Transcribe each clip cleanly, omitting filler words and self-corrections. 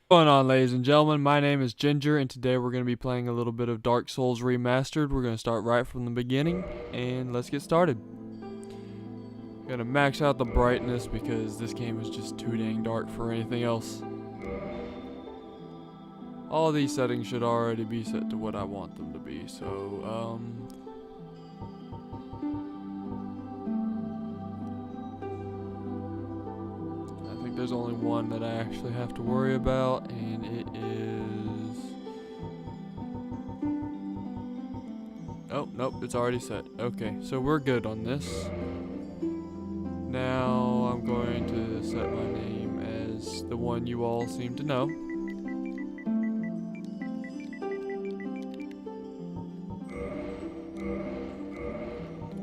What's going on, ladies and gentlemen? My name is Ginger, and today we're going to be playing a little bit of Dark Souls Remastered. We're going to start right from the beginning, and let's get started. Gonna max out the brightness because this game is just too dang dark for anything else. All these settings should already be set to what I want them to be, so, I think there's only one that I actually have to worry about, and it is... Oh, nope, it's already set. Okay, so we're good on this. Now I'm going to set my name as the one you all seem to know.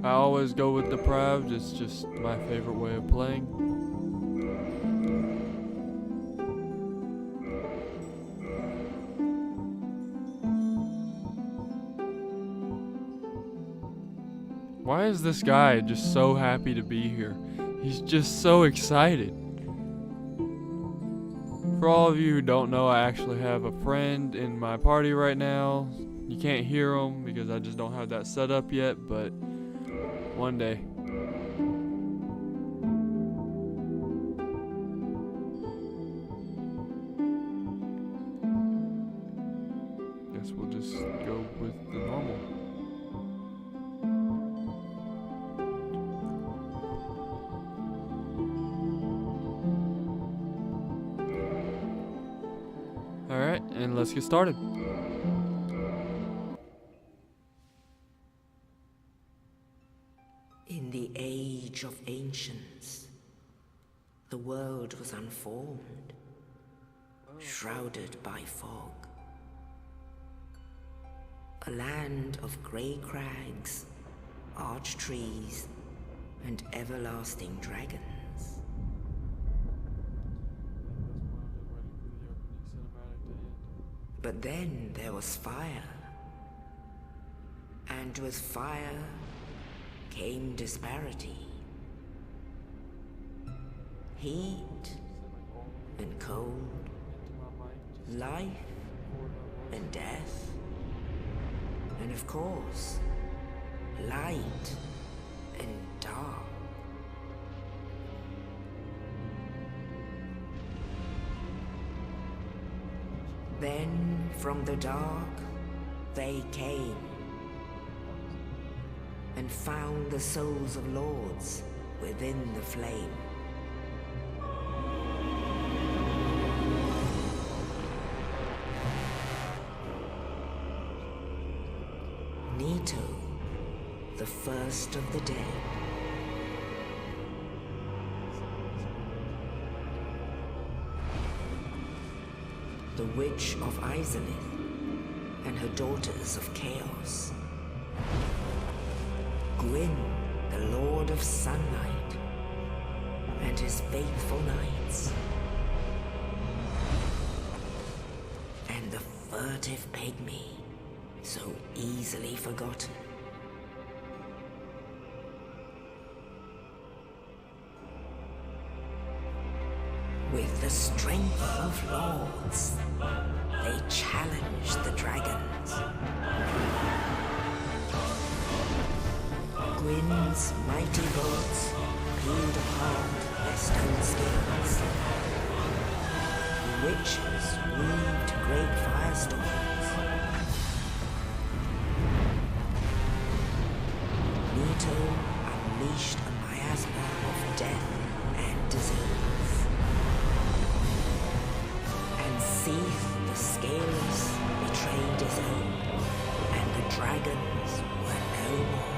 I always go with deprived, it's just my favorite way of playing. Why is this guy just so happy to be here? He's just so excited. For all of you who don't know, I actually have a friend in my party right now. You can't hear him because I just don't have that set up yet, but one day. Guess we'll just go with the normal. Alright, and let's get started. In the age of ancients, the world was unformed, shrouded by fog. A land of grey crags, arch trees, and everlasting dragons. But then there was fire, and with fire came disparity. Heat and cold, life and death, and of course, light and dark. Then from the dark they came and found the souls of lords within the flame. Nito, the first of the dead. The Witch of Izalith and her daughters of Chaos. Gwyn, the Lord of Sunlight, and his faithful knights. And the furtive pygmy, so easily forgotten. With the strength of lords, they challenged the dragons. Gwyn's mighty lords peeled apart their stone skills. The witches weaved great firestorms. Nito unleashed a miasma of death and disease. And Seath the Scaleless betrayed his own, and the dragons were no more.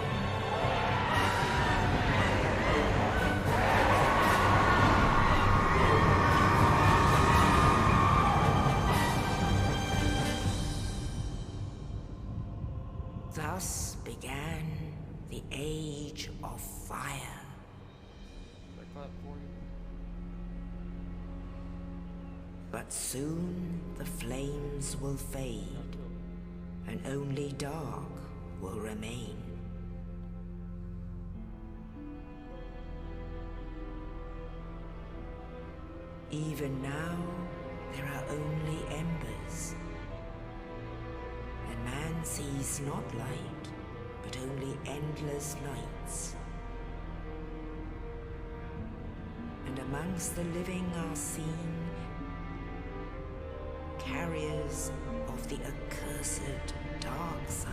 Thus began the Age of Fire. But soon the flames will fade, and only dark will remain. Even now, there are only embers. And man sees not light, but only endless nights. And amongst the living are seen carriers of the accursed dark side.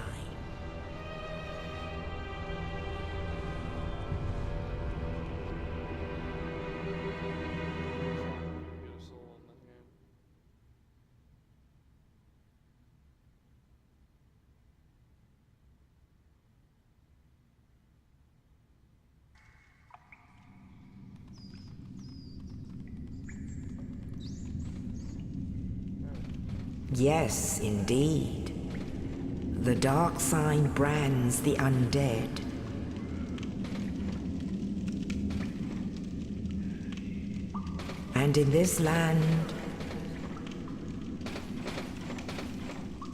Yes, indeed. The dark sign brands the undead. And in this land,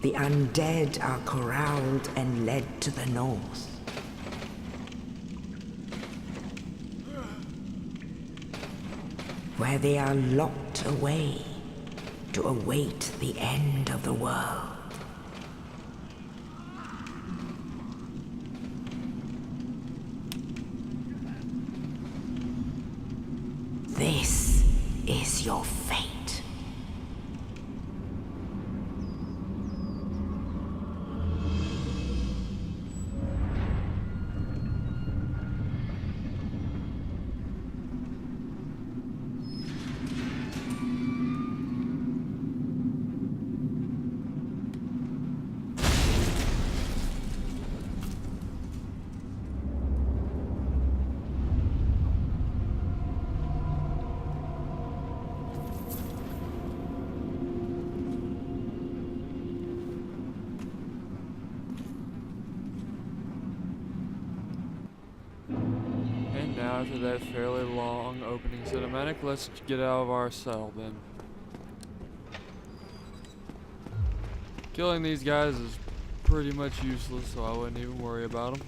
the undead are corralled and led to the north. Where they are locked away to await the end of the world. This is your fate. Now after that fairly long opening cinematic, let's get out of our cell then. Killing these guys is pretty much useless, so I wouldn't even worry about them.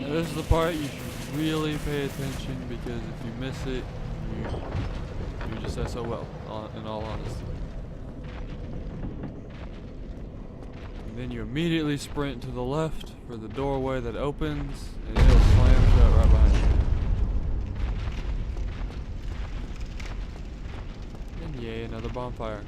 This is the part you should really pay attention, because if you miss it, you just SOL, in all honesty. And then you immediately sprint to the left for the doorway that opens, and it'll slam shut right behind you. And yay, another bonfire.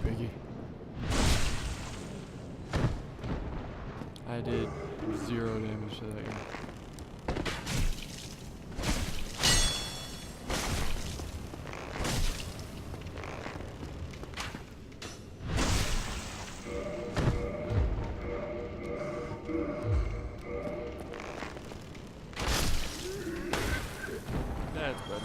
Piggy. I did 0 damage to that guy. That's better.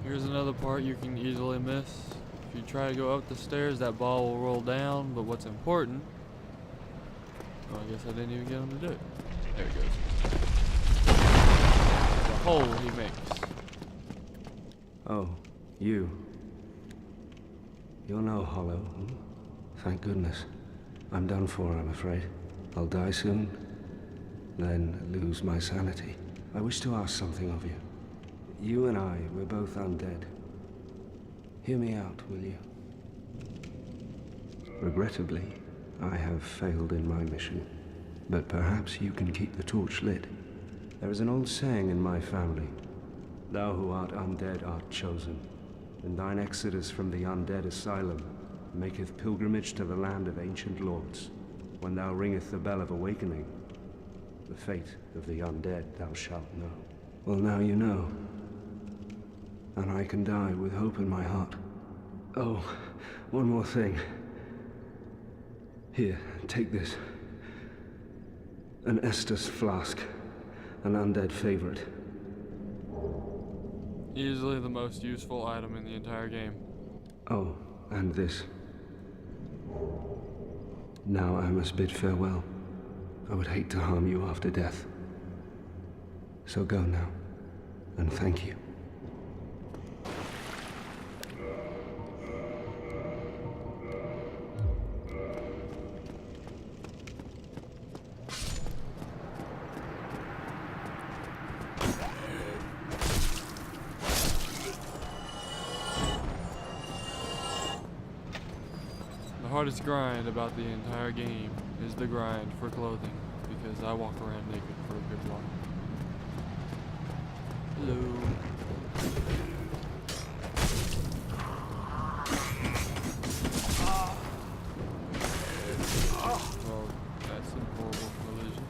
Here's another part you can easily miss. If you try to go up the stairs, that ball will roll down, but what's important... Oh, I guess I didn't even get him to do it. There it goes. The hole he makes. Oh, you. You're no hollow. Hmm? Thank goodness. I'm done for, I'm afraid. I'll die soon, then lose my sanity. I wish to ask something of you. You and I, we're both undead. Hear me out, will you? Regrettably, I have failed in my mission, but perhaps you can keep the torch lit. There is an old saying in my family. Thou who art undead art chosen, and thine exodus from the Undead Asylum maketh pilgrimage to the land of ancient lords. When thou ringeth the bell of awakening, the fate of the undead thou shalt know. Well, now you know. And I can die with hope in my heart. Oh, one more thing. Here, take this. An Estus flask. An undead favorite. Easily the most useful item in the entire game. Oh, and this. Now I must bid farewell. I would hate to harm you after death. So go now, and thank you. The hardest grind about the entire game is the grind for clothing, because I walk around naked for a good while. Hello. Well, that's some horrible collision.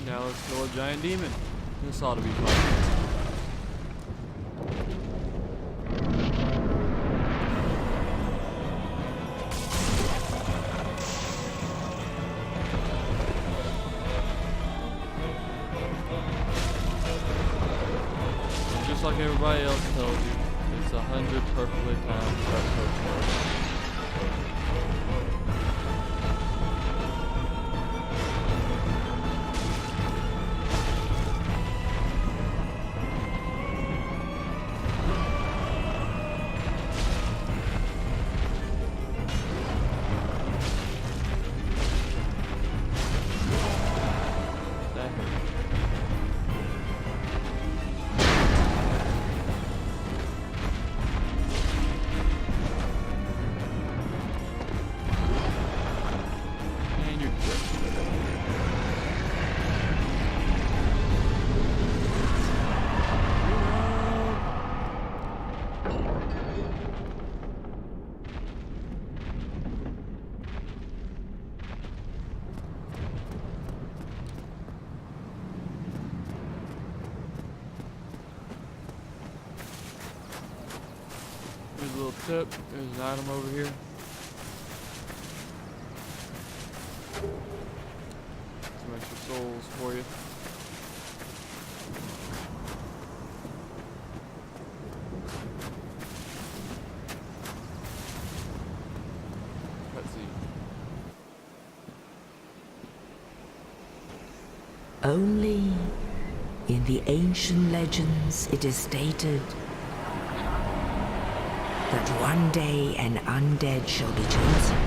Now let's kill a giant demon. This ought to be fun. Just like everybody else tells you, it's 100 perfectly timed approach. Here's a little tip. There's an item over here. Some extra souls for you. Cutscene. Only in the ancient legends it is stated that one day an undead shall be chosen.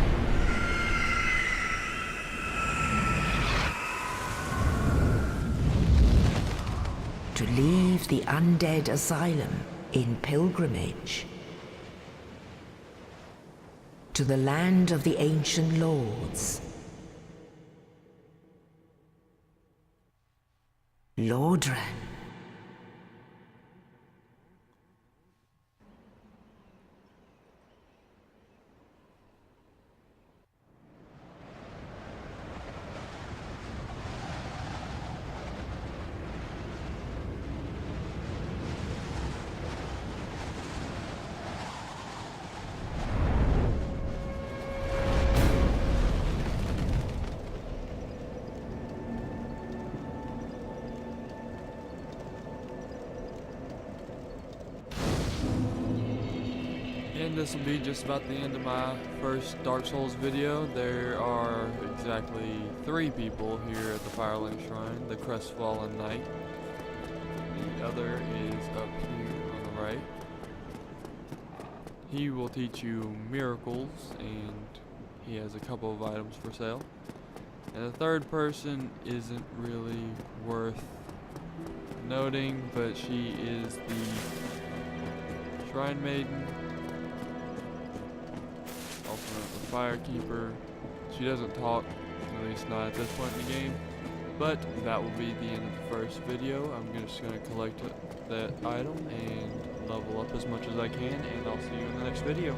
To leave the Undead Asylum in pilgrimage to the land of the ancient lords. Lordran. And this will be just about the end of my first Dark Souls video. There are exactly 3 people here at the Firelink Shrine, the Crestfallen Knight. The other is up here on the right. He will teach you miracles, and he has a couple of items for sale. And the third person isn't really worth noting, but she is the Shrine Maiden, also known as the Firekeeper. She doesn't talk, at least not at this point in the game, but that will be the end of the first video. I'm just going to collect that item and level up as much as I can, and I'll see you in the next video.